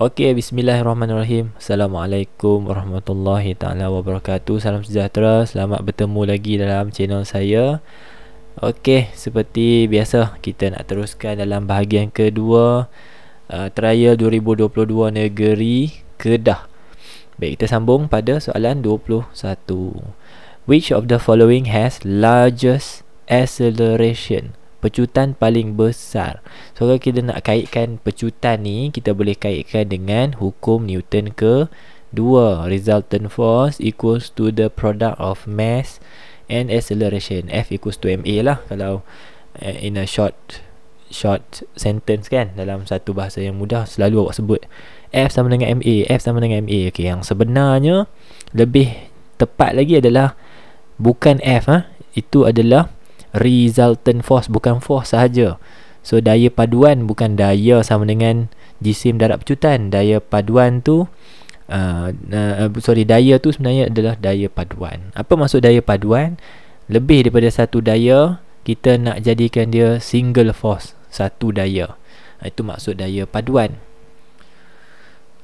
Okey, bismillahirrahmanirrahim. Assalamualaikum warahmatullahi taala wabarakatuh. Salam sejahtera. Selamat bertemu lagi dalam channel saya. Okey, seperti biasa kita nak teruskan dalam bahagian kedua trial 2022 negeri Kedah. Baik, kita sambung pada soalan 21. Which of the following has largest acceleration? Pecutan paling besar. So kalau kita nak kaitkan pecutan ni, kita boleh kaitkan dengan hukum Newton kedua. Resultant force equals to the product of mass and acceleration. F equals to ma lah kalau in a short sentence kan. Dalam satu bahasa yang mudah selalu awak sebut F sama dengan ma, F sama dengan ma. Okay, yang sebenarnya lebih tepat lagi adalah bukan F, itu adalah resultant force, bukan force sahaja. So daya paduan bukan daya sama dengan jisim darat pecutan. Daya paduan tu daya tu sebenarnya adalah daya paduan. Apa maksud daya paduan? Lebih daripada satu daya, kita nak jadikan dia single force, satu daya. Itu maksud daya paduan.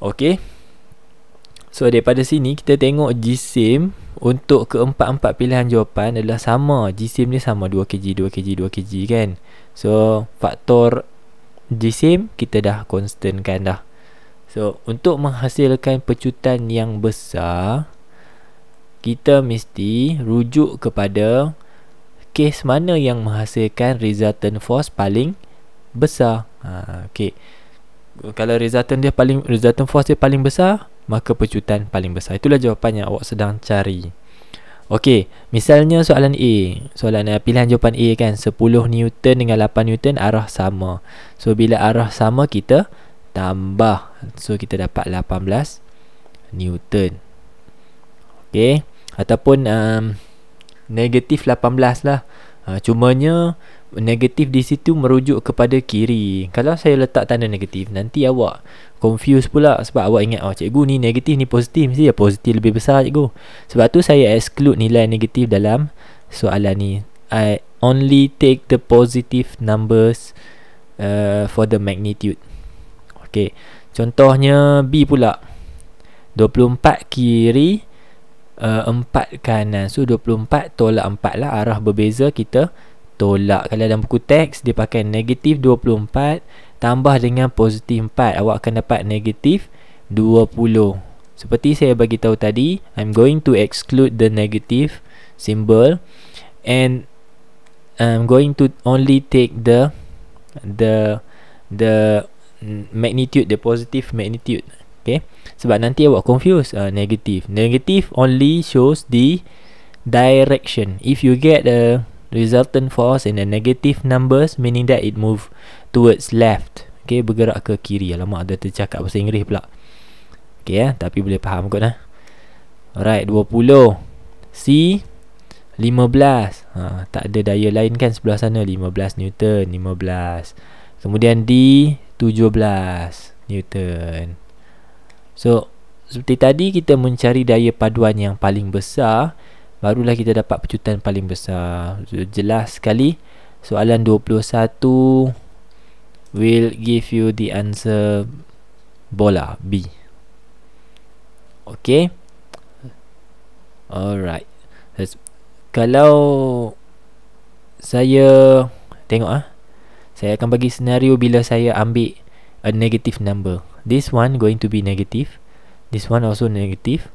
Okey. So daripada sini kita tengok jisim untuk keempat-empat pilihan jawapan adalah sama. Jisim ni sama 2kg, 2kg, 2kg kan. So faktor jisim kita dah constantkan dah. So untuk menghasilkan pecutan yang besar, kita mesti rujuk kepada kes mana yang menghasilkan resultant force paling besar. Okay. Kalau resultant force dia paling besar, maka pecutan paling besar. Itulah jawapan yang awak sedang cari. Okey, misalnya soalan A. Soalan pilihan jawapan A kan, 10 Newton dengan 8 Newton arah sama. So bila arah sama kita tambah. So kita dapat 18 Newton. Okey, ataupun negatif 18 lah. Cumanya negatif di situ merujuk kepada kiri. Kalau saya letak tanda negatif, nanti awak confuse pula. Sebab awak ingat, cikgu ni negatif ni positif, mesti positif lebih besar cikgu. Sebab tu saya exclude nilai negatif dalam soalan ni. I only take the positive numbers for the magnitude. Okay, contohnya B pula, 24 kiri, 4 kanan. So 24 tolak 4 lah, arah berbeza kita tolak. Kalau dalam buku teks dia pakai negatif 24 tambah dengan positif 4, awak akan dapat negatif 20. Seperti saya bagi tahu tadi, I'm going to exclude the negative symbol and I'm going to only take the magnitude, the positive magnitude. Okay, sebab nanti awak confuse. Negative only shows the direction. If you get a resultant force in the negative numbers, meaning that it move towards left. Okay, bergerak ke kiri. Alamak, ada tercakap bahasa Inggeris pula. Okay, tapi boleh faham kot lah. Alright, 20. C 15. Tak ada daya lain kan sebelah sana. 15 Newton, 15. Kemudian D 17 Newton. So seperti tadi kita mencari daya paduan yang paling besar, barulah kita dapat pecutan paling besar. So, jelas sekali soalan 21 will give you the answer bola B. Okay. Alright. Kalau saya tengok saya akan bagi senario bila saya ambil a negative number. This one going to be negative, this one also negative,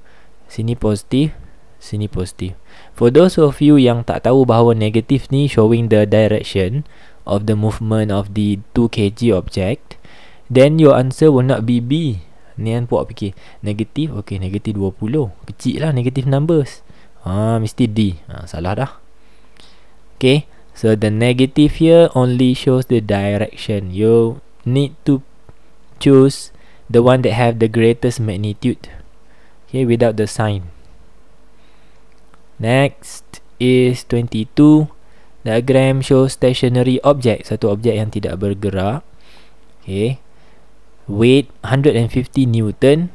sini positif, sini positif. For those of you yang tak tahu bahawa negatif ni showing the direction of the movement of the 2 kg object, then your answer will not be B. Ni kan puak fikir negatif, okay, negatif 20, kecil lah negative numbers. Mesti D. Salah dah. Okay, so the negative here only shows the direction. You need to choose the one that have the greatest magnitude, okay, without the sign. Next is 22. Diagram shows stationary object, satu objek yang tidak bergerak. Okay, weight 150 Newton,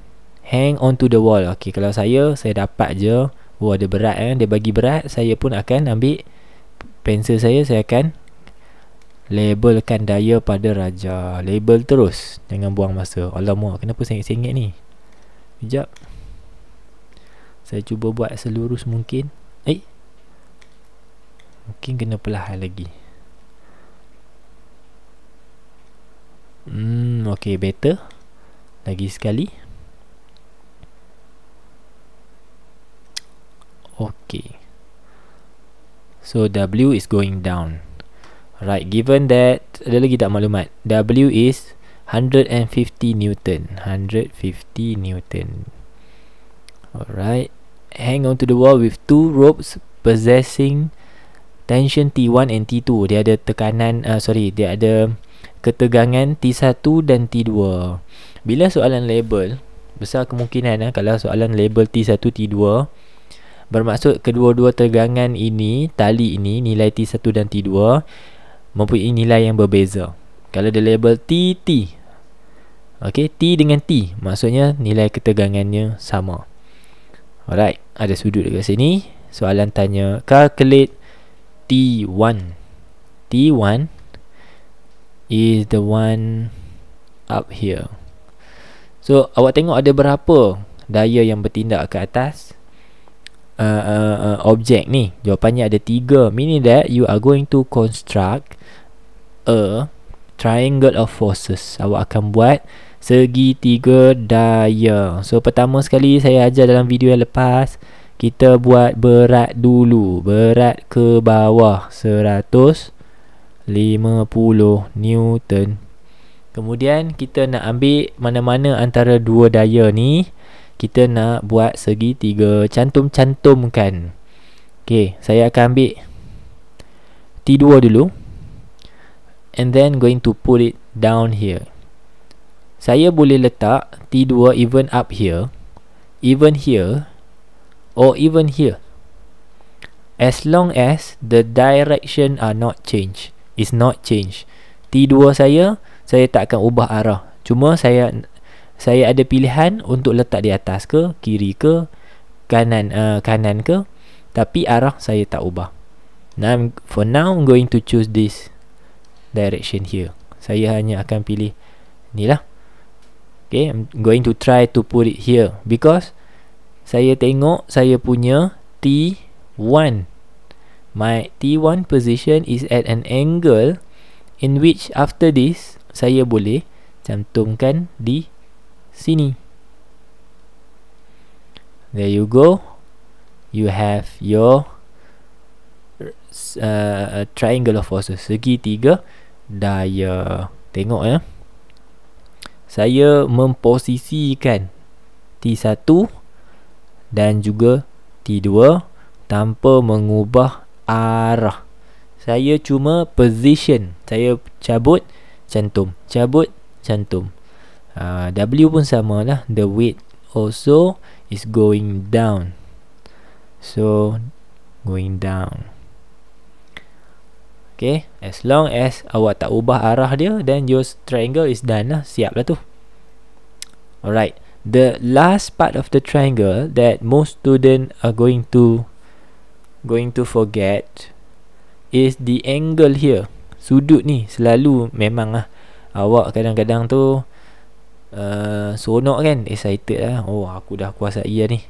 hang onto the wall. Okay, kalau saya dapat je, ada berat dia bagi berat, saya pun akan ambil pensel saya akan Labelkan daya pada raja. Label terus, jangan buang masa. Alamak, kenapa sengit-sengit ni? Sekejap, saya cuba buat selurus mungkin. Mungkin kena perlahan lagi. Okay, better. Lagi sekali. Okay. So W is going down. Right, given that, ada lagi tak maklumat? W is 150 Newton. 150 Newton. Alright. Hang on to the wall with two ropes possessing tension T1 and T2. Dia ada tekanan, dia ada ketegangan T1 dan T2. Bila soalan label, besar kemungkinan kalau soalan label T1, T2, bermaksud kedua-dua tegangan ini, tali ini, nilai T1 dan T2 mempunyai nilai yang berbeza. Kalau dia label TT, okay, T dengan T, maksudnya nilai ketegangannya sama. Alright, ada sudut dekat sini. Soalan tanya, calculate T1. T1 is the one up here. So, awak tengok ada berapa daya yang bertindak ke atas objek ni? Jawapannya ada 3, meaning that you are going to construct a triangle of forces. Awak akan buat segitiga daya. So pertama sekali saya ajar dalam video yang lepas, kita buat berat dulu. Berat ke bawah 150 Newton. Kemudian kita nak ambil mana-mana antara dua daya ni, kita nak buat segitiga, cantum-cantumkan. Okay, saya akan ambil T2 dulu, and then going to put it down here. Saya boleh letak T2 even up here, even here, or even here, as long as the direction are not change. Is not change. T2 saya tak akan ubah arah. Cuma saya ada pilihan untuk letak di atas ke, kiri ke, kanan ke, tapi arah saya tak ubah. Now, for now, I'm going to choose this direction here. Saya hanya akan pilih ni lah. Okay, I'm going to try to put it here because saya tengok saya punya T1. My T1 position is at an angle in which after this saya boleh cantumkan di sini. There you go. You have your triangle of forces, segitiga daya. Tengok ya. Saya memposisikan T1 dan juga T2 tanpa mengubah arah. Saya cuma position. Saya cabut, cantum, cabut, cantum. W pun sama lah. The weight also is going down. So going down. Okay, as long as awak tak ubah arah dia, then your triangle is done lah. Siap lah tu. Alright, the last part of the triangle that most students are going to forget is the angle here. Sudut ni selalu memang lah, awak kadang-kadang tu seronok kan, excited lah. Oh, aku dah kuasai lah ni.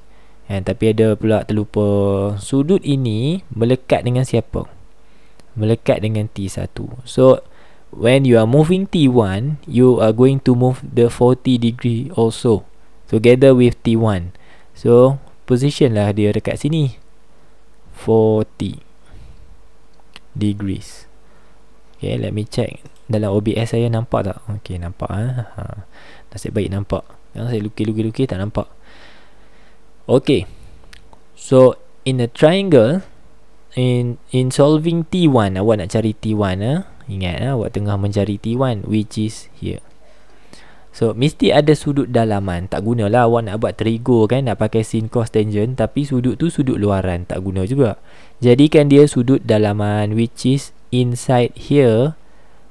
Tapi ada pula terlupa. Sudut ini melekat dengan siapa? Melekat dengan T1. So when you are moving T1, you are going to move the 40 degree also together with T1. So position lah dia dekat sini, 40 degrees. Okay, let me check dalam OBS saya nampak tak? Okay, nampak nasib baik nampak. Yang saya lukis tak nampak. Okay, so in a triangle, in solving T1, awak nak cari T1 ingat awak tengah mencari T1, which is here. So mesti ada sudut dalaman. Tak gunalah awak nak buat trigo kan, nak pakai sin cos tangent, tapi sudut tu sudut luaran, tak guna juga. Jadikan dia sudut dalaman, which is inside here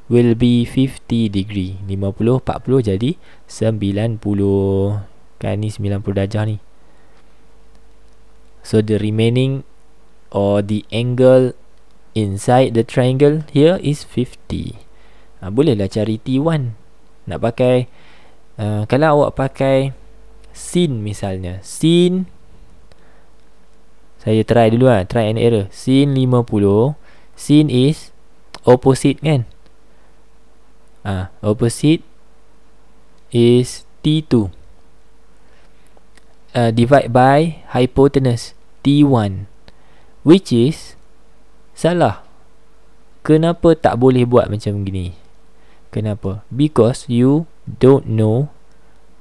will be 50 degree. 50, 40 jadi 90. Kan ni 90 darjah ni. So the remaining or the angle inside the triangle here is 50. Bolehlah cari T1. Nak pakai kalau awak pakai sin misalnya, sin, saya try dulu try and error. Sin 50, sin is opposite kan? Opposite is T2. Divide by hypotenuse T1, which is salah. Kenapa tak boleh buat macam gini? Kenapa? Because you don't know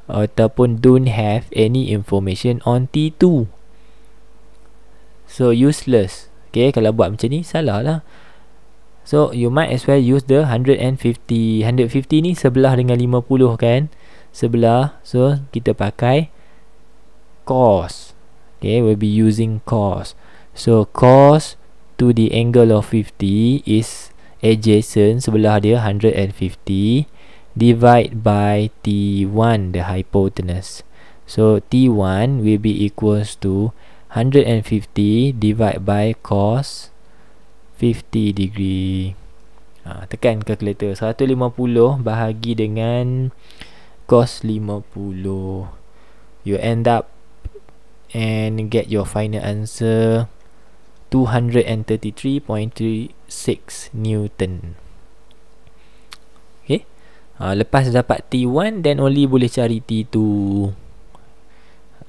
ataupun don't have any information on T2. So useless. Okay, kalau buat macam ni salah lah. So you might as well use the 150. 150 ni sebelah dengan 50 kan? Sebelah. So kita pakai cos. Okay, we'll be using cos. So cos to the angle of 50 is adjacent, sebelah dia 150, divide by T1, the hypotenuse. So T1 will be equals to 150 divide by cos 50 degree. Tekan calculator. 150 bahagi dengan cos 50. You end up and get your final answer 233.36 Newton. Okay. Lepas dapat T1, then only boleh cari T2.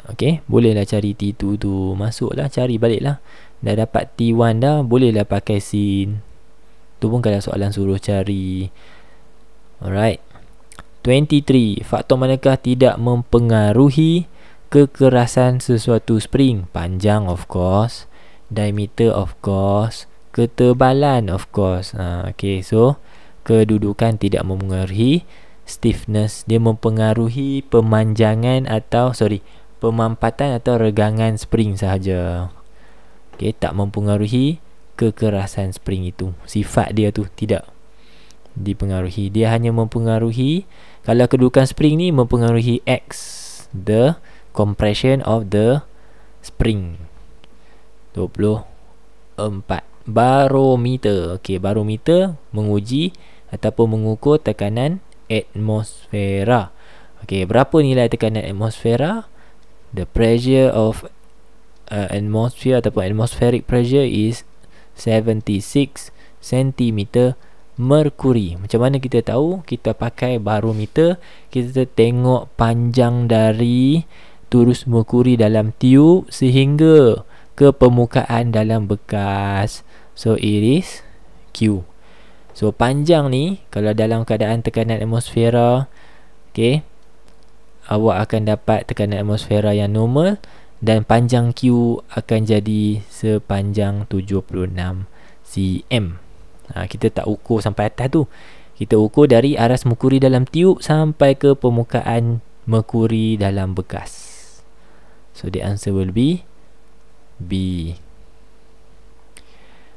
Okay, bolehlah cari T2 tu. Masuklah, cari baliklah. Dah dapat T1 dah, bolehlah pakai sin. Tu pun kalau soalan suruh cari. Alright. 23. Faktor manakah tidak mempengaruhi kekerasan sesuatu spring? Panjang of course, diameter of course, ketebalan of course. Okay, so kedudukan tidak mempengaruhi stiffness. Dia mempengaruhi pemanjangan atau pemampatan atau regangan spring sahaja. Okay, tak mempengaruhi kekerasan spring itu. Sifat dia tu tidak dipengaruhi. Dia hanya mempengaruhi, kalau kedudukan spring ni mempengaruhi X, the compression of the spring. 24. Barometer. Okey, barometer menguji ataupun mengukur tekanan atmosfera. Okey, berapa nilai tekanan atmosfera? The pressure of atmosphere ataupun atmospheric pressure is 76 cm merkuri. Macam mana kita tahu? Kita pakai barometer, kita tengok panjang dari turus merkuri dalam tiub sehingga ke permukaan dalam bekas. So it is Q. So panjang ni kalau dalam keadaan tekanan atmosfera, okay, awak akan dapat tekanan atmosfera yang normal, dan panjang Q akan jadi sepanjang 76 cm. Kita tak ukur sampai atas tu, kita ukur dari aras merkuri dalam tiub sampai ke permukaan merkuri dalam bekas. So the answer will be B.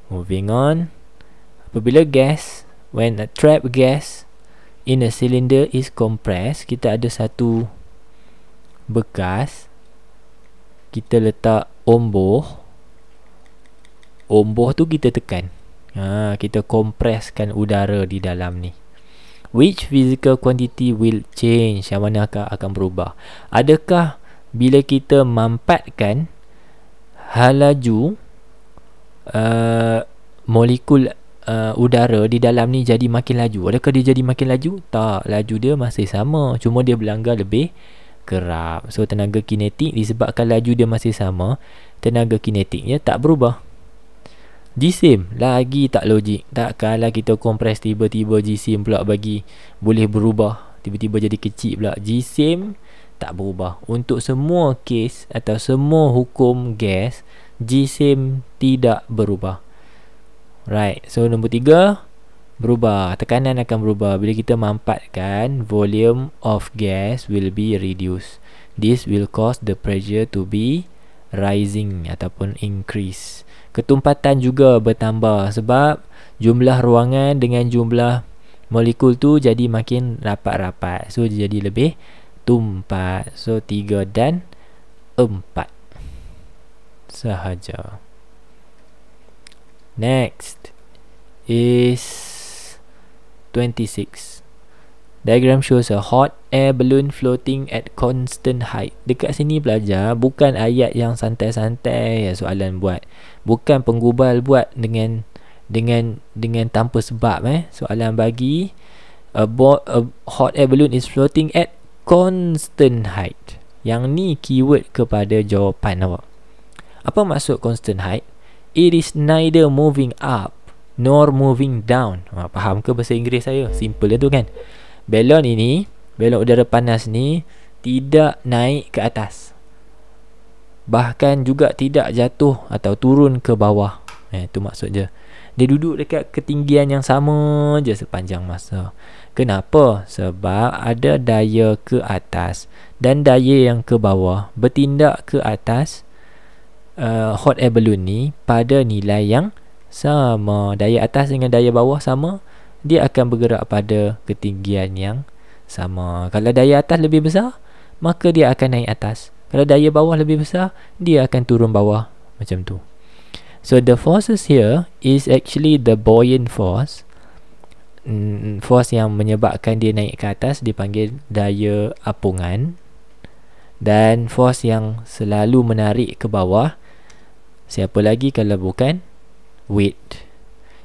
Moving on. Apabila gas, when a trapped gas in a cylinder is compressed, kita ada satu bekas, kita letak omboh. Omboh tu kita tekan. Kita kompreskan udara di dalam ni. Which physical quantity will change? Yang manakah akan berubah? Adakah bila kita mampatkan laju molekul udara di dalam ni jadi makin laju, adakah dia jadi makin laju? Tak, laju dia masih sama, cuma dia berlanggar lebih kerap. So tenaga kinetik, disebabkan laju dia masih sama, tenaga kinetiknya tak berubah. Jisim lagi tak logik. Takkanlah kita kompres tiba-tiba jisim pula bagi boleh berubah, tiba-tiba jadi kecil pula. Jisim tak berubah. Untuk semua kes atau semua hukum gas, jisim tidak berubah. Right. So nombor 3, berubah. Tekanan akan berubah. Bila kita mampatkan, volume of gas will be reduced. This will cause the pressure to be rising ataupun increase. Ketumpatan juga bertambah sebab jumlah ruangan dengan jumlah molekul tu jadi makin rapat-rapat. So jadi lebih tumpat. So 3 dan 4 sahaja. Next, is 26. Diagram shows a hot air balloon floating at constant height. Dekat sini pelajar, bukan ayat yang santai-santai ya soalan buat. Bukan penggubal buat dengan tanpa sebab Soalan bagi a hot air balloon is floating at constant height. Yang ni keyword kepada jawapan awak. Apa maksud constant height? It is neither moving up nor moving down. Faham ke bahasa Inggeris saya? Simple tu kan. Balon udara panas ni tidak naik ke atas, bahkan juga tidak jatuh atau turun ke bawah. Itu maksud je. Dia duduk dekat ketinggian yang sama je sepanjang masa. Kenapa? Sebab ada daya ke atas dan daya yang ke bawah bertindak ke atas hot air balloon ni pada nilai yang sama. Daya atas dengan daya bawah sama, dia akan bergerak pada ketinggian yang sama. Kalau daya atas lebih besar, maka dia akan naik atas. Kalau daya bawah lebih besar, dia akan turun bawah. Macam tu. So the forces here is actually the buoyant force. Force yang menyebabkan dia naik ke atas dipanggil daya apungan. Dan force yang selalu menarik ke bawah, siapa lagi kalau bukan weight.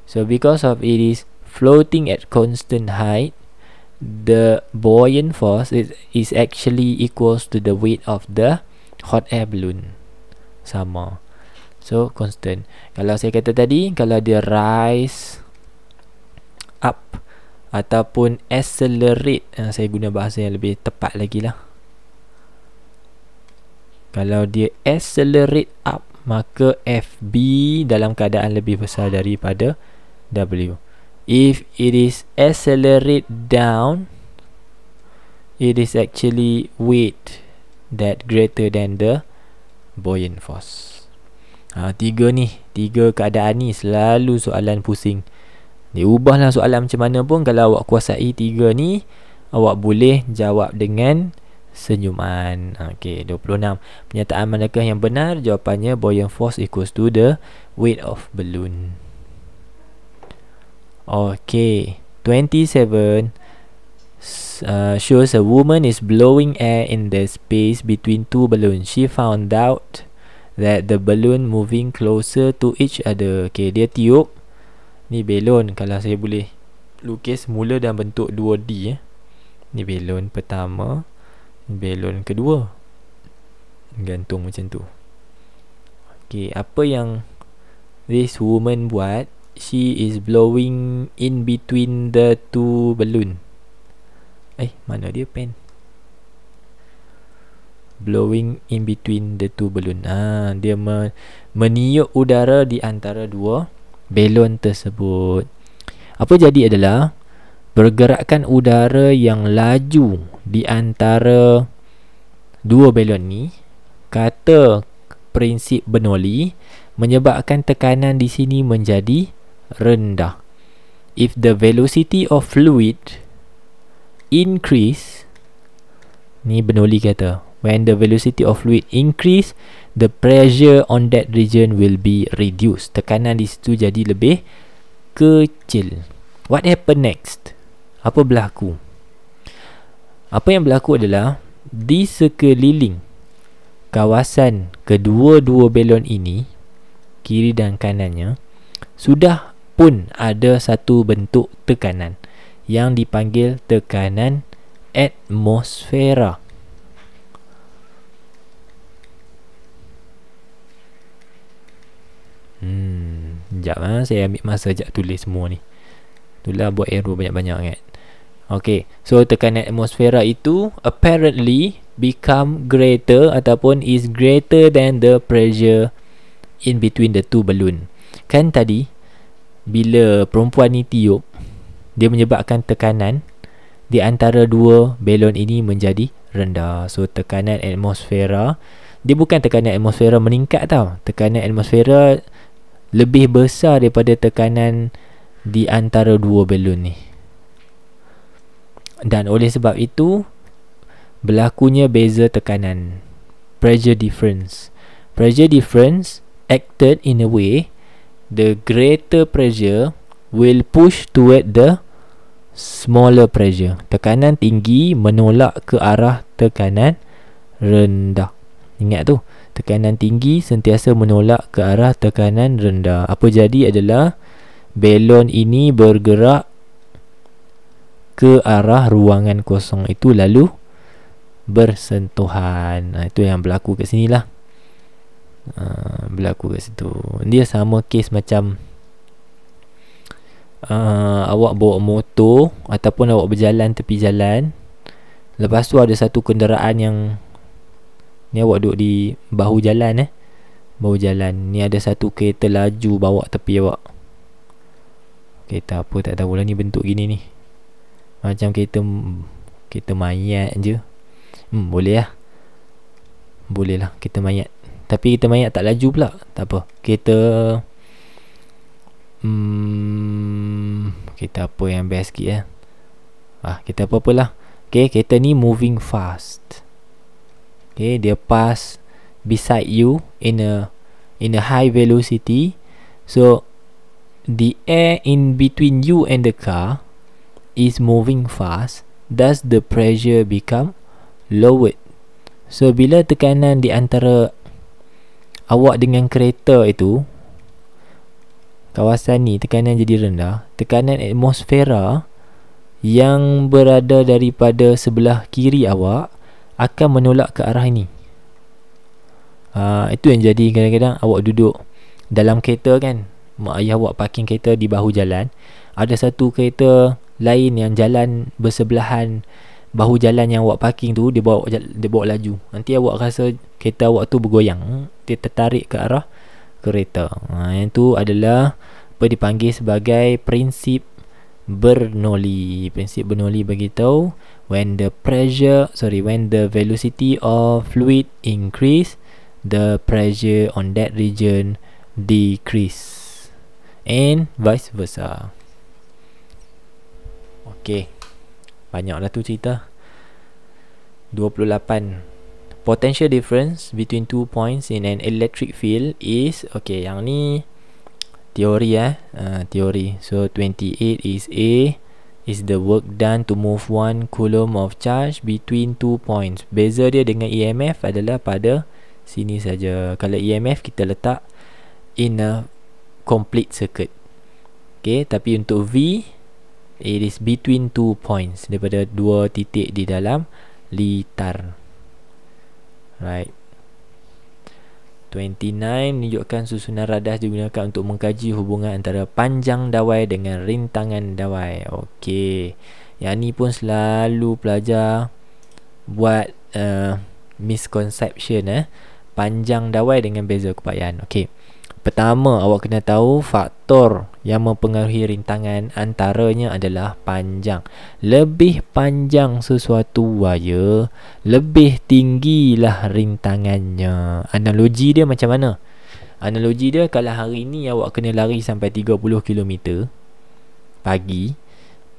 So because of it is floating at constant height, the buoyant force is actually equals to the weight of the hot air balloon. Sama. So constant. Kalau saya kata tadi, kalau dia rise up ataupun accelerate, saya guna bahasa yang lebih tepat lagi lah. Kalau dia accelerate up, maka FB dalam keadaan lebih besar daripada W. If it is accelerate down, it is actually weight that greater than the buoyant force. Tiga keadaan ni selalu soalan pusing. Dia ubahlah soalan macam mana pun, kalau awak kuasai tiga ni, awak boleh jawab dengan senyuman. Okey, 26. Pernyataan manakah yang benar? Jawapannya buoyant force equals to the weight of balloon. Okay, 27 shows a woman is blowing air in the space between two balloons. She found out that the balloon moving closer to each other. Okay, dia tiup. Ni balon, kalau saya boleh lukis mula dalam bentuk 2D. Ni balon pertama, ni balon kedua. Gantung macam tu. Okay, apa yang this woman buat? She is blowing in between the two balloon. Mana dia pen? Blowing in between the two balloon. Dia meniup udara di antara dua balon tersebut. Apa jadi adalah pergerakan udara yang laju di antara dua balon ni, kata prinsip Bernoulli, menyebabkan tekanan di sini menjadi rendah. If the velocity of fluid increase, ni Bernoulli kata, when the velocity of fluid increase, the pressure on that region will be reduced. Tekanan di situ jadi lebih kecil. What happened next? Apa berlaku? Apa yang berlaku adalah di sekeliling kawasan kedua-dua balon ini, kiri dan kanannya, sudah pun ada satu bentuk tekanan yang dipanggil tekanan atmosfera. Sekejap saya ambil masa sekejap tulis semua ni. Itulah buat arrow banyak-banyak kan. Okay, so tekanan atmosfera itu apparently become greater ataupun is greater than the pressure in between the two balloon. Kan tadi bila perempuan ni tiup, dia menyebabkan tekanan di antara dua balon ini menjadi rendah. So tekanan atmosfera, dia bukan tekanan atmosfera meningkat tau. Tekanan atmosfera lebih besar daripada tekanan di antara dua balon ni. Dan oleh sebab itu berlakunya beza tekanan, pressure difference. Pressure difference acted in a way the greater pressure will push toward the smaller pressure. Tekanan tinggi menolak ke arah tekanan rendah. Ingat tu, tekanan tinggi sentiasa menolak ke arah tekanan rendah. Apa jadi adalah balon ini bergerak ke arah ruangan kosong itu lalu bersentuhan. Itu yang berlaku kat sini lah. Berlaku kat situ. Dia sama kes macam awak bawa motor ataupun awak berjalan tepi jalan. Lepas tu ada satu kenderaan yang ni awak duduk di bahu jalan bahu jalan. Ni ada satu kereta laju bawa tepi awak. Kereta apa tak tahulah, ni bentuk gini ni. Macam kereta mayat je. Boleh lah. Boleh lah kereta mayat. Tapi kereta mayat tak laju pula. Tak apa. Kereta kereta apa yang best sikit kereta apa-apalah. Okay, kereta ni moving fast. Okay, dia pass beside you in a high velocity. So the air in between you and the car is moving fast. Thus the pressure become lowered. So bila tekanan di antara awak dengan kereta itu, kawasan ni tekanan jadi rendah, tekanan atmosfera yang berada daripada sebelah kiri awak akan menolak ke arah ini. Itu yang jadi kadang-kadang awak duduk dalam kereta kan, mak ayah awak parking kereta di bahu jalan, ada satu kereta lain yang jalan bersebelahan bahu jalan yang awak parking tu, dia bawa laju. Nanti awak rasa kereta awak tu bergoyang, dia tertarik ke arah kereta. Yang tu adalah apa dipanggil sebagai prinsip Bernoulli. Prinsip Bernoulli beritahu when the velocity of fluid increase, the pressure on that region decrease, and vice versa. Okay, banyaklah tu cerita. 28. Potential difference between 2 points in an electric field is, okay, yang ni teori teori. So 28 is A is the work done to move 1 coulomb of charge between 2 points. Beza dia dengan EMF adalah pada sini saja. Kalau EMF kita letak in a complete circuit. Okay, tapi untuk V, it is between 2 points, daripada 2 titik di dalam litar. Right. 29 menunjukkan susunan radah digunakan untuk mengkaji hubungan antara panjang dawai dengan rintangan dawai. Okey. Yang ni pun selalu pelajar buat misconception panjang dawai dengan beza keupayaan. Okey. Pertama, awak kena tahu faktor yang mempengaruhi rintangan, antaranya adalah panjang. Lebih panjang sesuatu wire, lebih tinggilah rintangannya. Analogi dia macam mana? Analogi dia, kalau hari ni awak kena lari sampai 30 km pagi,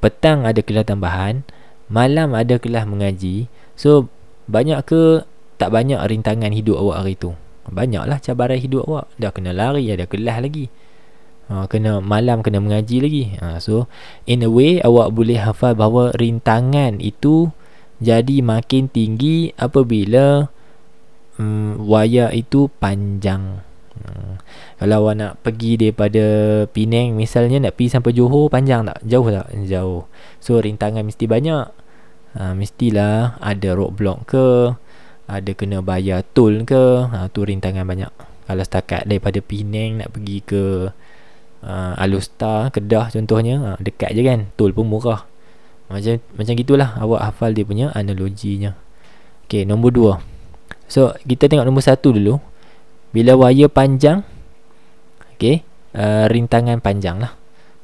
petang ada kelas tambahan, malam ada kelas mengaji. So, banyak ke tak banyak rintangan hidup awak hari tu? Banyaklah cabaran hidup awak. Dah kena lari, ada kelas lagi, kena malam, kena mengaji lagi. So in a way awak boleh hafal bahawa rintangan itu jadi makin tinggi apabila wayar itu panjang. Kalau awak nak pergi daripada Penang misalnya, nak pergi sampai Johor, panjang tak? Jauh tak? Jauh. So rintangan mesti banyak. Mestilah ada roadblock ke, ada kena bayar tol ke, tu rintangan banyak. Kalau setakat daripada Penang nak pergi ke Alustar, Kedah contohnya, dekat je kan, tol pun murah. Macam gitulah awak hafal dia punya analoginya. Okay, nombor 2. So kita tengok nombor 1 dulu. Bila wire panjang, okay, rintangan panjang lah.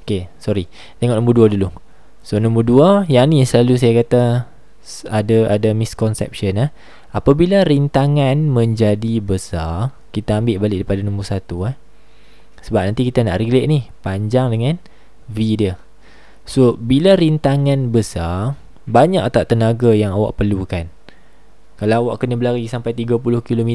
Okay, sorry, tengok nombor 2 dulu. So nombor 2, yang ni selalu saya kata ada misconception. Apabila rintangan menjadi besar, kita ambil balik daripada nombor 1 sebab nanti kita nak relate ni panjang dengan V dia. So bila rintangan besar, banyak tak tenaga yang awak perlukan? Kalau awak kena berlari sampai 30 km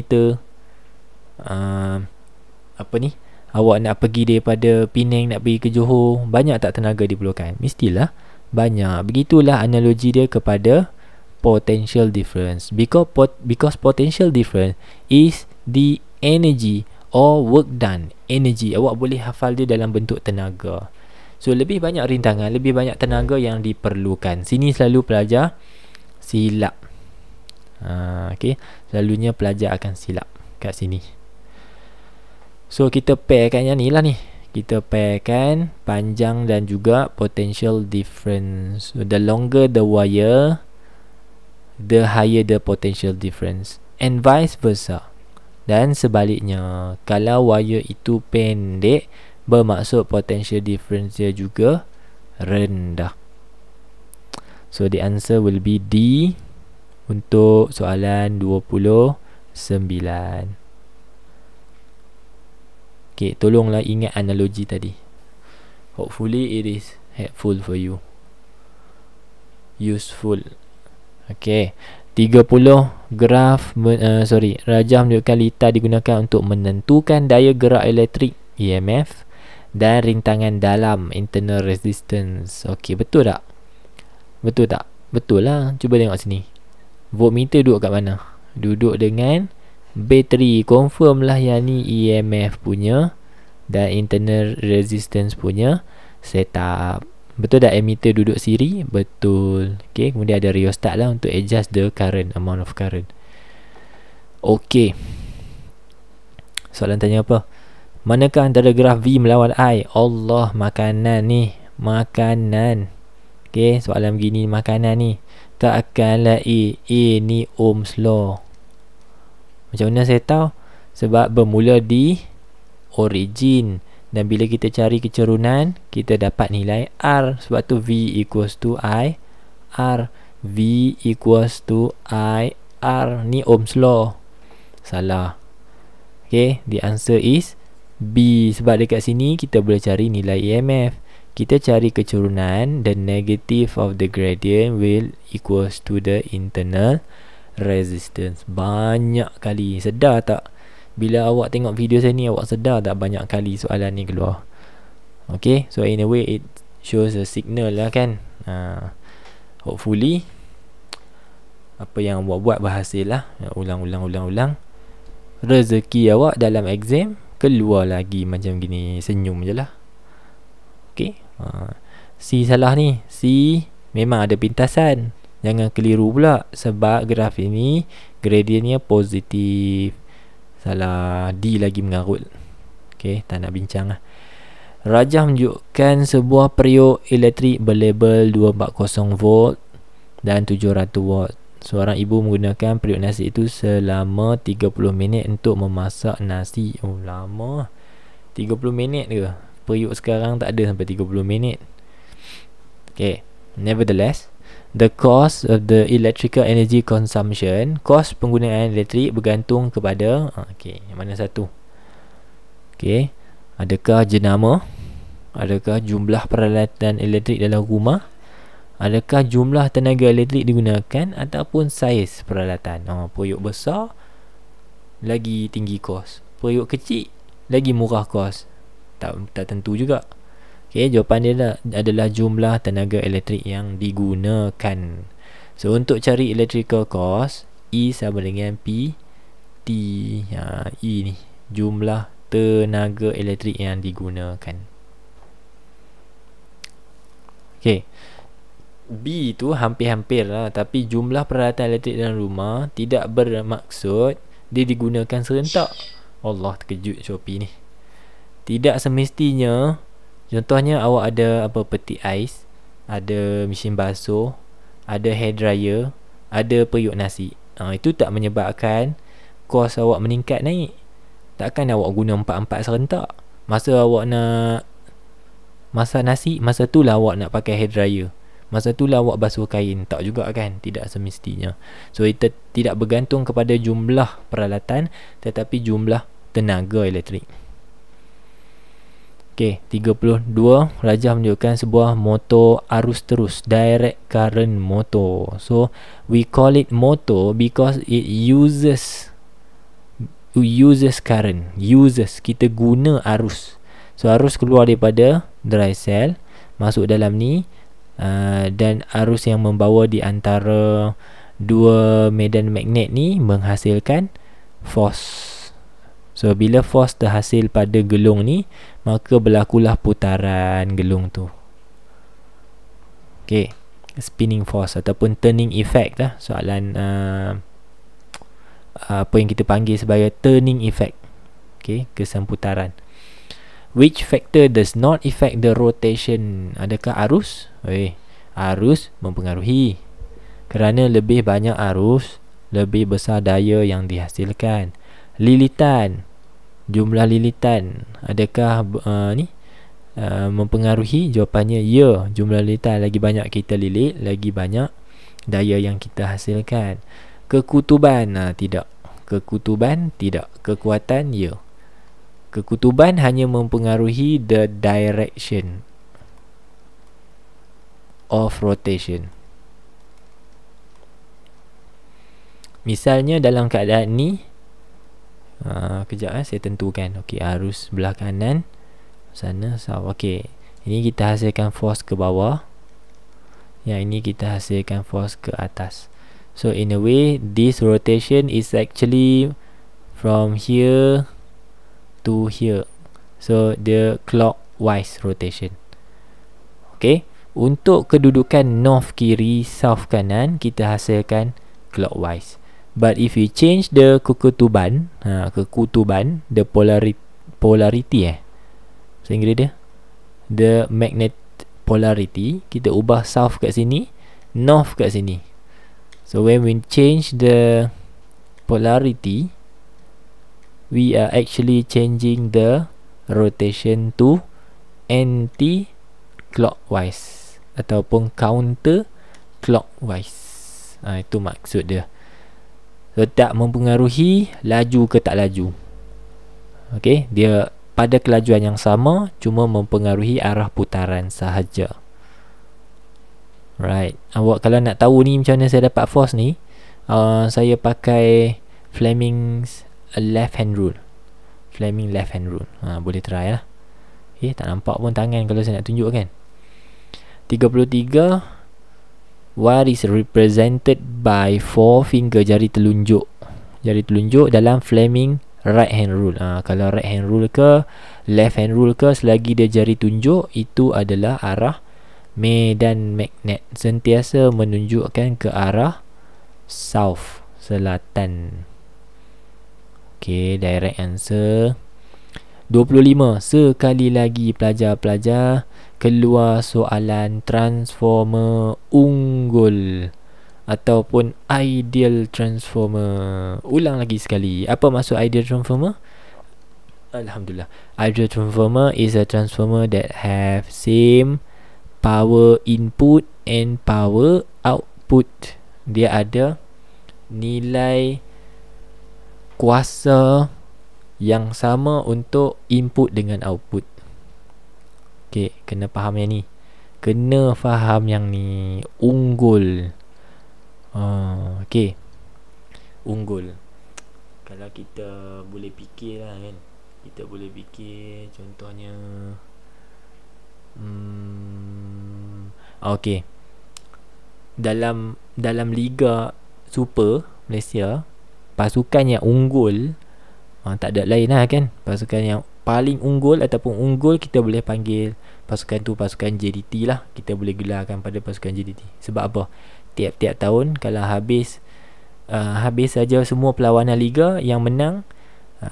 Awak nak pergi daripada Penang nak pergi ke Johor, banyak tak tenaga diperlukan? Mestilah banyak. Begitulah analogi dia kepada potential difference. Because potential difference is the energy or work done. Energy, awak boleh hafal dia dalam bentuk tenaga. So lebih banyak rintangan, lebih banyak tenaga yang diperlukan. Sini selalu pelajar silap. Okay, selalunya pelajar akan silap kat sini. So kita pairkan yang ni lah ni. Kita pairkan panjang dan juga potential difference. So the longer the wire, the higher the potential difference, and vice versa. Dan sebaliknya, kalau wire itu pendek, bermaksud potential difference dia juga rendah. So the answer will be D untuk soalan 29. Okay, tolonglah ingat analogi tadi. Hopefully it is helpful for you, useful. Okay, 30 graf rajah menunjukkan litar digunakan untuk menentukan daya gerak elektrik EMF dan rintangan dalam internal resistance. Okay, betul tak? Betul tak? Betul lah. Cuba tengok sini. Voltmeter duduk kat mana? Duduk dengan bateri. Confirm lah yang ni EMF punya dan internal resistance punya setup. Betul tak ammeter duduk siri? Betul. Okay, kemudian ada rheostat lah untuk adjust the current, amount of current. Okay, soalan tanya apa? Manakah antara graf V melawan I? Allah, makanan ni. Makanan. Okay, soalan begini, makanan ni. Tak akanlah A. A ni Ohm's law. Macam mana saya tahu? Sebab bermula di origin. Dan bila kita cari kecerunan, kita dapat nilai R. Sebab tu V equals to I R. V equals to I R. Ni Ohm's law. Salah. Okay, the answer is B. Sebab dekat sini kita boleh cari nilai EMF. Kita cari kecerunan, the negative of the gradient will equals to the internal resistance. Banyak kali. Sedar tak? Bila awak tengok video saya ni, awak sedar tak banyak kali soalan ni keluar? Okay, so in a way it shows a signal lah kan. Hopefully apa yang awak buat berhasil lah. Ulang. Rezeki awak dalam exam keluar lagi macam gini. Senyum je lah. Okay, C salah ni. C memang ada pintasan. Jangan keliru pula. Sebab graf ini gradientnya positif. Salah. D lagi mengarut. Okay, tak nak bincang lah. Rajah menunjukkan sebuah periuk elektrik berlabel 240 volt dan 700 watt. Seorang ibu menggunakan periuk nasi itu selama 30 minit untuk memasak nasi. Oh, lama. 30 minit ke? Periuk sekarang tak ada sampai 30 minit. Okay, nevertheless, the cost of the electrical energy consumption, kos penggunaan elektrik bergantung kepada yang mana satu? Okay, adakah jenama? Adakah jumlah peralatan elektrik dalam rumah? Adakah jumlah tenaga elektrik digunakan? Ataupun saiz peralatan? Periuk besar lagi tinggi kos, periuk kecil lagi murah kos. Tak tentu juga. Okay, jawapan dia adalah jumlah tenaga elektrik yang digunakan. So untuk cari electrical cost, E sama dengan P T. E ni jumlah tenaga elektrik yang digunakan. Okay, B tu hampir-hampir lah. Tapi jumlah peralatan elektrik dalam rumah tidak bermaksud dia digunakan serentak. Allah, terkejut Shopee ni. Tidak semestinya. Contohnya awak ada peti ais, ada mesin basuh, ada hair dryer, ada periuk nasi. Itu tak menyebabkan kos awak meningkat naik. Takkan awak guna 4-4 serentak. Masa awak nak masak nasi, masa tu lah awak nak pakai hair dryer. Masa tu lah awak basuh kain. Tak juga kan? Tidak semestinya. So itu tidak bergantung kepada jumlah peralatan, tetapi jumlah tenaga elektrik. Okay, 32. Rajah menunjukkan sebuah motor arus terus, direct current motor. So we call it motor because it uses uses current. Uses, kita guna arus. So arus keluar daripada dry cell masuk dalam ni, dan arus yang membawa di antara dua medan magnet ni menghasilkan force. So bila force terhasil pada gelung ni, maka berlakulah putaran gelung tu. Okay, spinning force ataupun turning effect lah soalan apa yang kita panggil sebagai turning effect. Okay, kesan putaran. Which factor does not affect the rotation? Adakah arus? Arus mempengaruhi. Kerana lebih banyak arus, lebih besar daya yang dihasilkan. Lilitan, jumlah lilitan, adakah mempengaruhi? Jawapannya ya. Jumlah lilitan lagi banyak kita lilit, lagi banyak daya yang kita hasilkan. Kekutuban, tidak. Kekutuban tidak. Kekuatan ya. Kekutuban hanya mempengaruhi the direction of rotation. Misalnya dalam keadaan ni, kejap saya tentukan. Okey, arus belah kanan sana south. Okey, ini kita hasilkan force ke bawah, yang ini kita hasilkan force ke atas. So in a way, this rotation is actually from here to here. So the clockwise rotation. Okey, untuk kedudukan north kiri, south kanan, kita hasilkan clockwise. But if you change the kekutuban, kekutuban, the polarity bahasa Inggeris dia, the magnet polarity, kita ubah south kat sini, north kat sini. So when we change the polarity, we are actually changing the rotation to anti-clockwise ataupun counter-clockwise. Itu maksud dia. So, tak mempengaruhi laju ke tak laju. Okey, dia pada kelajuan yang sama, cuma mempengaruhi arah putaran sahaja. Right. Awak kalau nak tahu ni macam mana saya dapat force ni, saya pakai Fleming's left hand rule. Fleming left hand rule. Boleh try lah. Okay, tak nampak pun tangan kalau saya nak tunjuk kan. 33. What is represented by 4 finger, jari telunjuk. Jari telunjuk dalam Fleming right hand rule. Kalau right hand rule ke left hand rule ke, selagi dia jari tunjuk, itu adalah arah medan magnet, sentiasa menunjukkan ke arah south, selatan. Okay, direct answer. 25. Sekali lagi pelajar-pelajar, keluar soalan transformer unggul ataupun ideal transformer. Ulang lagi sekali. Apa maksud ideal transformer? Alhamdulillah. Ideal transformer is a transformer that have same power input and power output. Dia ada nilai kuasa yang sama untuk input dengan output. Okey, kena faham yang ni. Kena faham yang ni. Unggul. Okey. Unggul. Kalau kita boleh fikir lah kan. Kita boleh fikir contohnya. Okey. Dalam Liga Super Malaysia, pasukan yang unggul, tak ada lain lah kan. Pasukan yang paling unggul ataupun unggul, kita boleh panggil pasukan tu pasukan JDT lah. Kita boleh gelarkan pada pasukan JDT. Sebab apa? Tiap-tiap tahun kalau habis saja semua perlawanan liga, yang menang,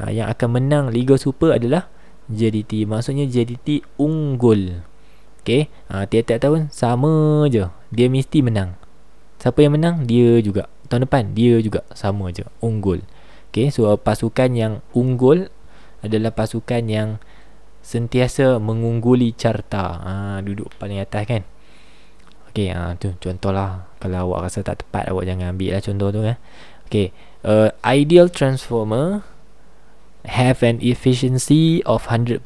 yang akan menang Liga Super adalah JDT. Maksudnya JDT unggul. Okay, tiap-tiap tahun sama je, dia mesti menang. Siapa yang menang? Dia juga. Tahun depan dia juga sama je, unggul. Okay, so pasukan yang unggul adalah pasukan yang sentiasa mengungguli carta. Duduk paling atas kan. Okay, tu contohlah. Kalau awak rasa tak tepat, awak jangan ambil lah contoh tu kan. Okay, ideal transformer have an efficiency of 100%.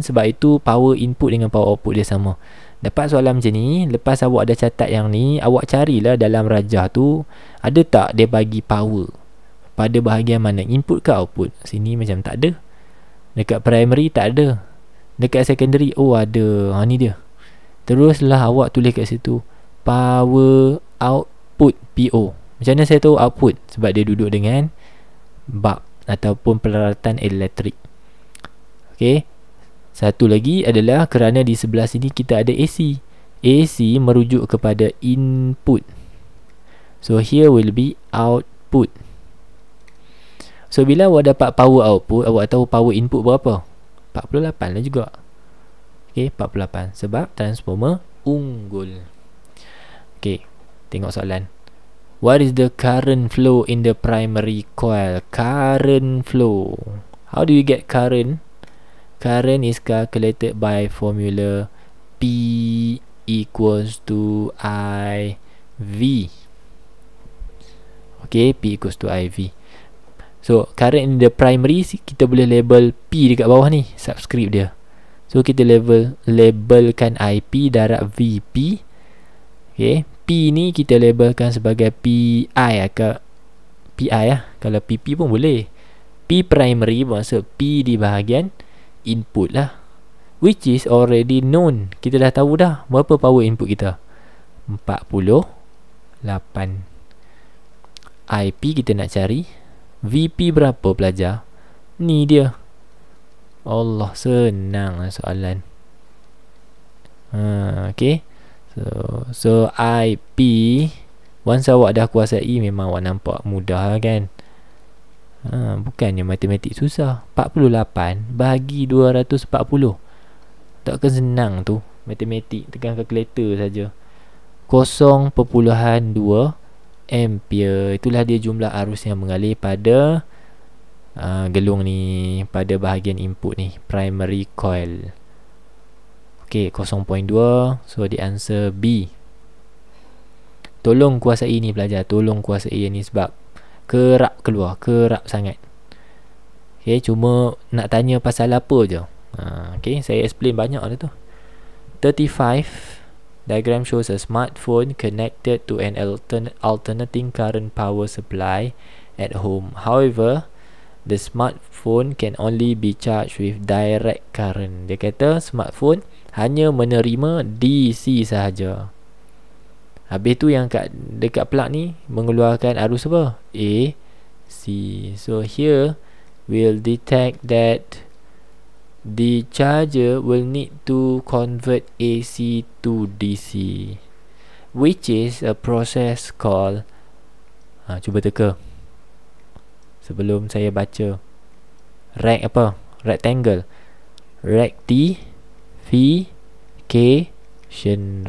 Sebab itu power input dengan power output dia sama. Dapat soalan macam ni, lepas awak ada catat yang ni, awak carilah dalam rajah tu ada tak dia bagi power pada bahagian mana, input ke output? Sini macam tak ada. Dekat primary tak ada. Dekat secondary ada. Ni dia. Teruslah awak tulis kat situ power output PO. Macam mana saya tahu output? Sebab dia duduk dengan bulb ataupun peralatan elektrik. Okey. Satu lagi adalah kerana di sebelah sini kita ada AC. AC merujuk kepada input. So here will be output. So bila awak dapat power output, awak tahu power input berapa? 48 lah juga. Okay, 48. Sebab transformer unggul. Okay, tengok soalan. What is the current flow in the primary coil? Current flow. How do you get current? Current is calculated by formula P equals to IV. Okay, P equals to IV. So, current in the primary, kita boleh label P dekat bawah ni, subscript dia. So, kita labelkan IP darab VP. Okay, P ni kita labelkan sebagai PI ke PI lah. Kalau PP pun boleh. P primary maksud P di bahagian input lah, which is already known. Kita dah tahu dah berapa power input kita, 48. IP kita nak cari. VP berapa pelajar? Ni dia. Allah, senang lah soalan. Okay. So IP, once awak dah kuasai, memang awak nampak mudah kan. Bukannya matematik susah. 48 bahagi 240. Takkan senang tu matematik, tekan kalkulator saja. 0.2 ampere. Itulah dia jumlah arus yang mengalir pada gelung ni, pada bahagian input ni, primary coil. Ok, 0.2. So the answer B. Tolong kuasai ni pelajar, tolong kuasai ni sebab kerap keluar, kerap sangat. Ok, cuma nak tanya pasal apa je. Ok, saya explain banyak dah tu. 35. Diagram shows a smartphone connected to an alternating current power supply at home. However, the smartphone can only be charged with direct current. Dia kata smartphone hanya menerima DC sahaja. Habis tu yang dekat plug ni mengeluarkan arus apa? AC. So here we'll detect that the charger will need to convert AC to DC, which is a process called cuba teka sebelum saya baca. Rectangle. Rectification.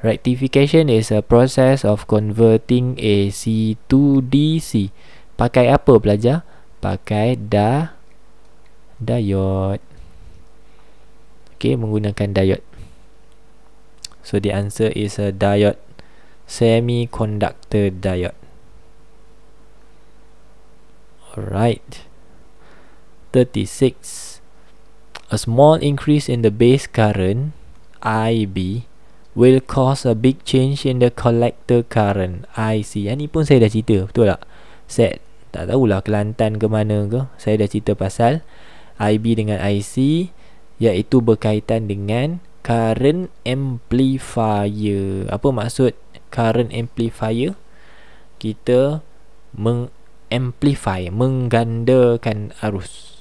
Rectification is a process of converting AC to DC. Pakai apa pelajar? Pakai diode. Okay, menggunakan diode. So the answer is a diode, semiconductor diode. Alright. 36. A small increase in the base current IB will cause a big change in the collector current IC. Yang ni pun saya dah cerita, betul tak? Set, tak tahulah Kelantan ke mana ke, saya dah cerita pasal IB dengan IC, iaitu berkaitan dengan current amplifier. Apa maksud current amplifier? Kita mengamplify, menggandakan arus.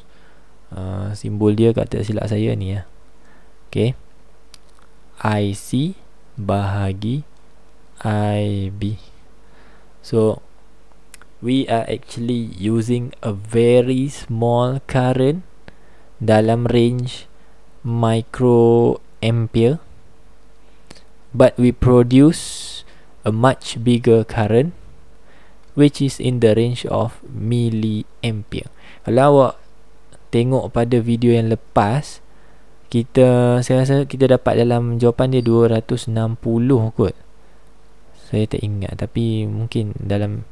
Simbol dia kat tak silap saya ni ya. Okay, IC bahagi IB. So we are actually using a very small current dalam range microampere, but we produce a much bigger current which is in the range of milliampere. Kalau awak tengok pada video yang lepas, saya rasa kita dapat dalam jawapan dia 260 kot. Saya tak ingat, tapi mungkin dalam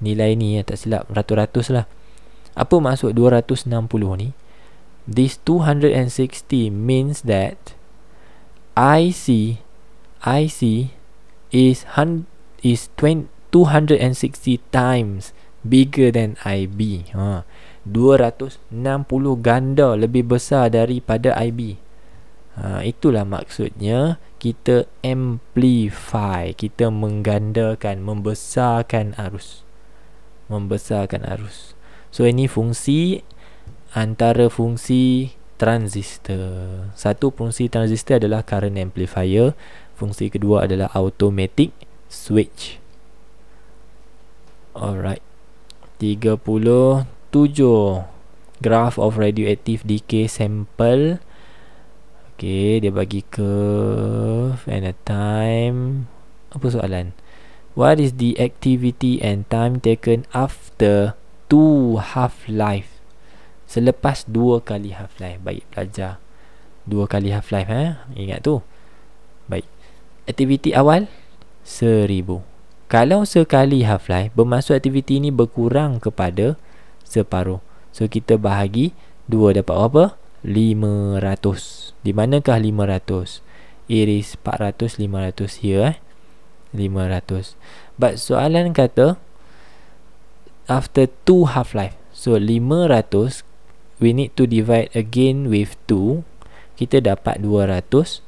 nilai ni tak silap ratus-ratus lah. Apa maksud 260 ni? This 260 means that IC is 20 260 times bigger than IB. 260 ganda lebih besar daripada IB. Itulah maksudnya kita amplify, kita menggandakan, membesarkan arus. So ini fungsi antara fungsi transistor. Satu fungsi transistor adalah current amplifier, fungsi kedua adalah automatic switch. Alright. 37, graph of radioactive decay sample. Okay, dia bagi curve and a time. Apa soalan? What is the activity and time taken after 2 half-life? Selepas 2 kali half-life. Baik, belajar 2 kali half-life. Ingat tu. Baik. Aktiviti awal 1000. Kalau sekali half-life, bermaksud aktiviti ini berkurang kepada separuh. So kita bahagi 2 dapat apa? 500. Di manakah 500? It is 400, 500 here. 500. But soalan kata after 2 half-life. So 500 we need to divide again with 2. Kita dapat 250.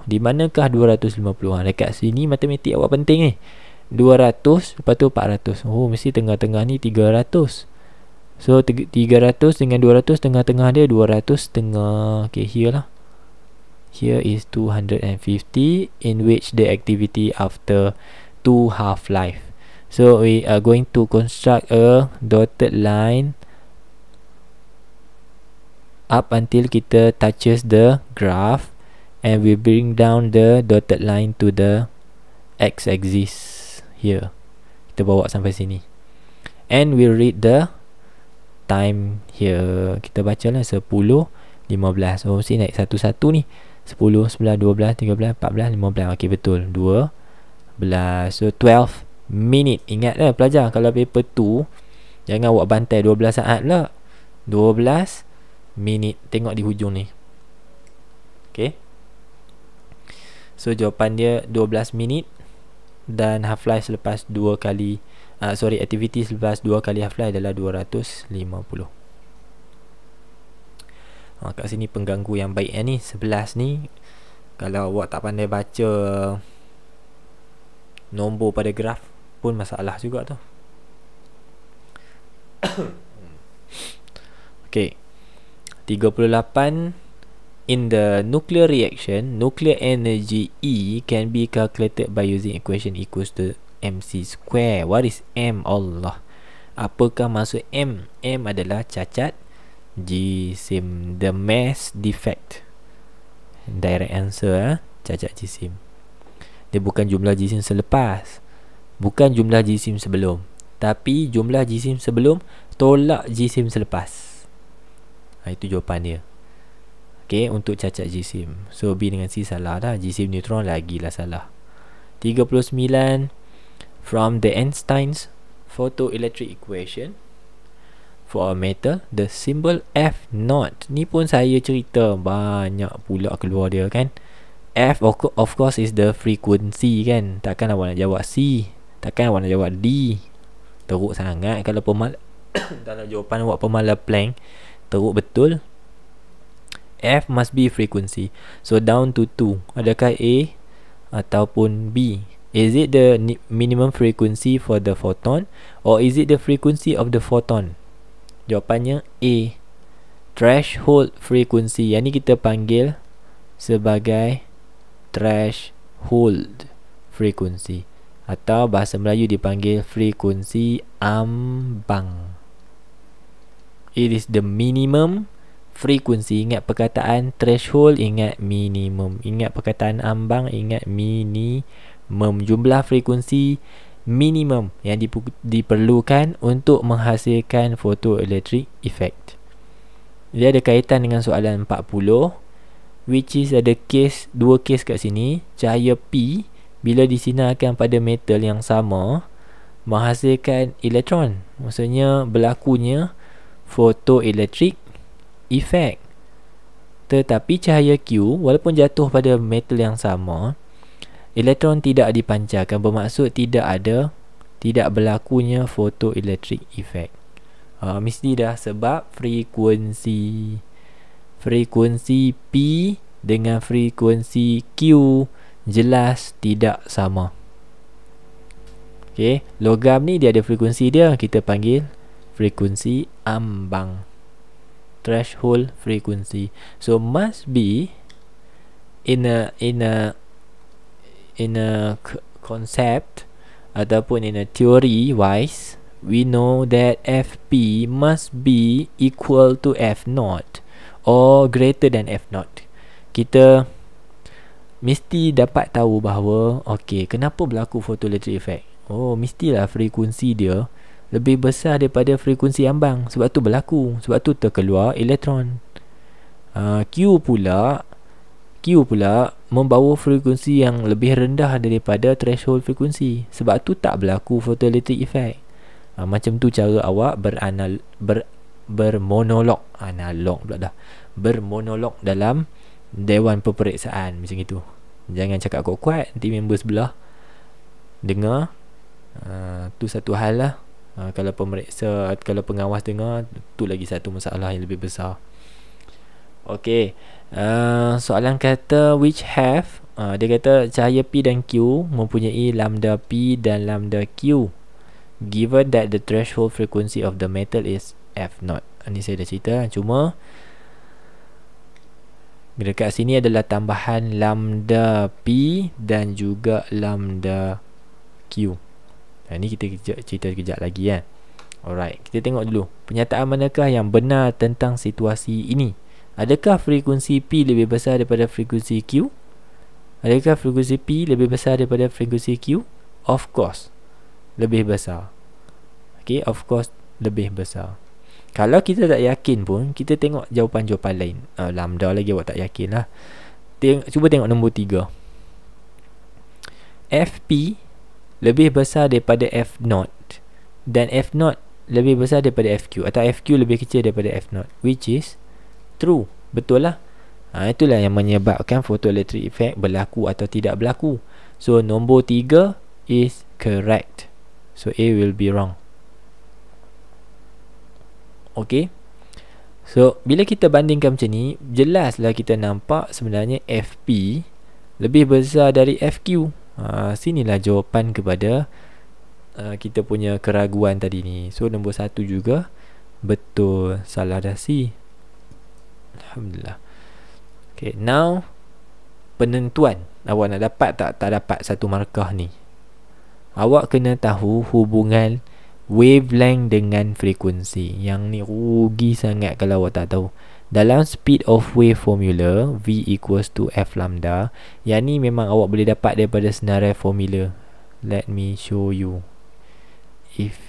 Di manakah 250? Dekat sini matematik awak penting ni. 200 lepas tu 400. Oh, mesti tengah-tengah ni 300. So 300 dengan 200, tengah-tengah dia 200 setengah. Okay, here lah. Here is 250, in which the activity after 2 half-life. So we are going to construct a dotted line up until kita touches the graph, and we bring down the dotted line to the x-axis here. Kita bawa sampai sini, and we read the time here. Kita baca lah 10, 15. Oh, mesti naik satu-satu ni. 10, 11, 12, 13, 14, 15. Okey, betul. 12. So 12 minit. Ingat lah pelajar, kalau paper tu jangan awak bantai 12 saat lah. 12 minit. Tengok di hujung ni. Okey. So jawapan dia 12 minit. Dan half-life selepas 2 kali aktiviti selepas 2 kali half-life adalah 250. Kat sini pengganggu yang baik ni 11 ni. Kalau awak tak pandai baca nombor pada graf pun masalah juga tu. Okay, 38. In the nuclear reaction, nuclear energy E can be calculated by using equation equals to mc square. What is m? Allah, apakah maksud m? M adalah cacat jisim, the mass defect. Direct answer, cacat jisim. Dia bukan jumlah jisim selepas, bukan jumlah jisim sebelum, tapi jumlah jisim sebelum tolak jisim selepas. Itu jawapan dia. Okay, untuk cacat jisim. So B dengan C salah dah. Jisim neutron lagilah salah. 39. From the Einstein's photoelectric equation for a metal, the symbol F0. Ni pun saya cerita banyak pula keluar dia kan. F of course is the frequency kan. Takkan awak nak jawab C, takkan awak nak jawab D. Teruk sangat kalau dalam jawapan awak pemalas Planck. Teruk betul. F must be frequency. So down to 2. Adakah A ataupun B? Is it the minimum frequency for the photon, or is it the frequency of the photon? Jawapannya A, threshold frequency. Yang ni kita panggil sebagai threshold frequency, atau bahasa Melayu dipanggil frekuensi ambang. It is the minimum frekuensi. Ingat perkataan threshold, ingat minimum. Ingat perkataan ambang, ingat minimum. Jumlah frekuensi minimum yang diperlukan untuk menghasilkan photoelectric effect. Dia ada kaitan dengan soalan 40, which is ada case, dua case kat sini. Cahaya P bila disinarkan pada metal yang sama menghasilkan elektron. Maksudnya berlakunya photoelectric effect. Tetapi cahaya Q walaupun jatuh pada metal yang sama, elektron tidak dipancarkan, bermaksud tidak berlakunya photoelectric effect. Mesti dah, sebab frekuensi P dengan frekuensi Q jelas tidak sama. Okey, logam ni dia ada frekuensi dia, kita panggil frekuensi ambang, threshold frequency. So must be in a concept ataupun in a theory wise, we know that FP must be equal to F0 or greater than F0. Kita mesti dapat tahu bahawa okey, kenapa berlaku photoelectric effect? Oh, mestilah frekuensi dia lebih besar daripada frekuensi ambang, sebab tu berlaku, sebab tu terkeluar elektron. Q pula membawa frekuensi yang lebih rendah daripada threshold frekuensi, sebab tu tak berlaku photoelectric effect. Macam tu cara awak bermonolog bermonolog dalam dewan peperiksaan macam itu. Jangan cakap kuat-kuat, nanti member sebelah dengar. Tu satu hal lah. Kalau pemeriksa, kalau pengawas dengar, tu lagi satu masalah yang lebih besar. Okey, soalan kata which have, dia kata cahaya P dan Q mempunyai lambda P dan lambda Q given that the threshold frequency of the metal is F0. Ini saya dah cerita, cuma dekat sini adalah tambahan lambda P dan juga lambda Q. Ini kita cerita sekejap lagi kan. Alright, kita tengok dulu pernyataan manakah yang benar tentang situasi ini. Adakah frekuensi P lebih besar daripada frekuensi Q? Adakah frekuensi P lebih besar daripada frekuensi Q? Of course, lebih besar. Okay, of course lebih besar. Kalau kita tak yakin pun, kita tengok jawapan-jawapan lain. Lambda lagi awak tak yakin lah. Cuba tengok nombor 3. FP lebih besar daripada F0 dan F0 lebih besar daripada FQ, atau FQ lebih kecil daripada F0, which is true. Betul lah. Itulah yang menyebabkan photoelectric effect berlaku atau tidak berlaku. So nombor 3 is correct. So A will be wrong. Okay, so bila kita bandingkan macam ni, jelaslah kita nampak sebenarnya FP lebih besar dari FQ. Sinilah jawapan kepada kita punya keraguan tadi ni. So nombor 1 juga betul, salah dah C. Alhamdulillah. Okay, now penentuan awak nak dapat tak dapat satu markah ni. Awak kena tahu hubungan wavelength dengan frekuensi. Yang ni rugi sangat kalau awak tak tahu. Dalam speed of wave formula, V equals to F lambda. Yang ni memang awak boleh dapat daripada senarai formula. Let me show you. If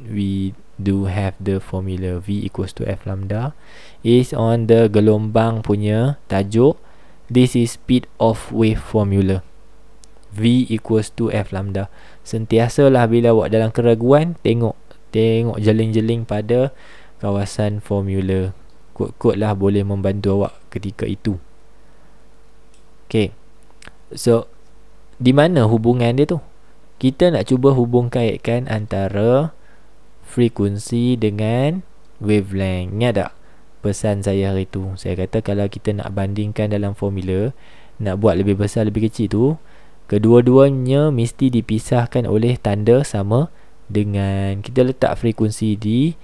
we do have the formula, V equals to F lambda is on the gelombang punya tajuk. This is speed of wave formula. V equals to F lambda. Sentiasalah bila awak dalam keraguan, tengok jeling-jeling pada kawasan formula. Kod-kod lah boleh membantu awak ketika itu. Okay, so di mana hubungan dia tu? Kita nak cuba hubung kaitkan antara frekuensi dengan wavelength. Ingat tak pesan saya hari tu? Saya kata kalau kita nak bandingkan dalam formula, nak buat lebih besar lebih kecil tu, kedua-duanya mesti dipisahkan oleh tanda sama dengan. Kita letak frekuensi di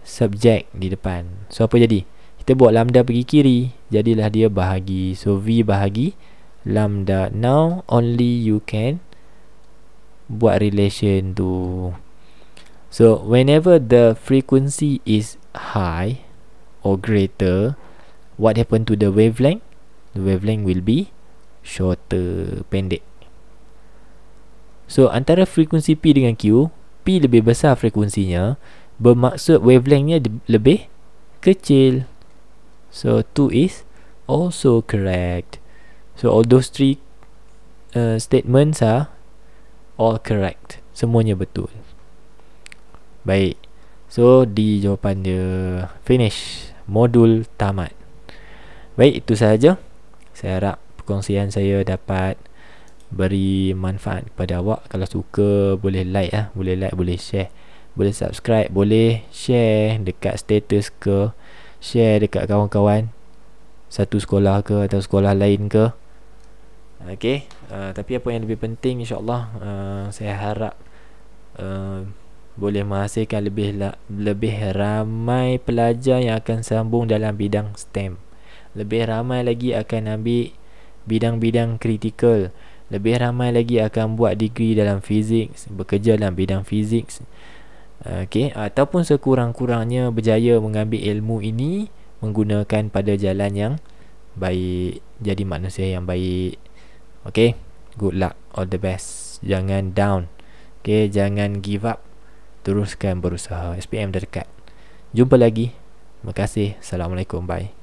subjek di depan. So apa jadi? Kita buat lambda pergi kiri, jadilah dia bahagi. So V bahagi lambda. Now only you can buat relation tu. So whenever the frequency is high or greater, what happen to the wavelength? The wavelength will be shorter, pendek. So antara frekuensi P dengan Q, P lebih besar frekuensinya, bermaksud wavelengthnya lebih kecil. So 2 is also correct. So all those three statements are all correct. Semuanya betul. Baik, so di jawapan dia finish. Modul tamat. Baik, itu sahaja. Saya harap perkongsian saya dapat beri manfaat kepada awak. Kalau suka boleh like boleh like, boleh share, boleh subscribe, boleh share dekat status ke, share dekat kawan-kawan satu sekolah ke atau sekolah lain ke. Okey, tapi apa yang lebih penting, insyaAllah saya harap boleh menghasilkan lebih ramai pelajar yang akan sambung dalam bidang STEM. Lebih ramai lagi akan ambil bidang-bidang kritikal. Lebih ramai lagi akan buat degree dalam fizik, bekerja dalam bidang fizik. Okey, ataupun sekurang-kurangnya berjaya mengambil ilmu ini menggunakan pada jalan yang baik, jadi manusia yang baik. Okey, good luck, all the best. Jangan down. Okey, jangan give up. Teruskan berusaha. SPM dah dekat. Jumpa lagi. Terima kasih. Assalamualaikum. Bye.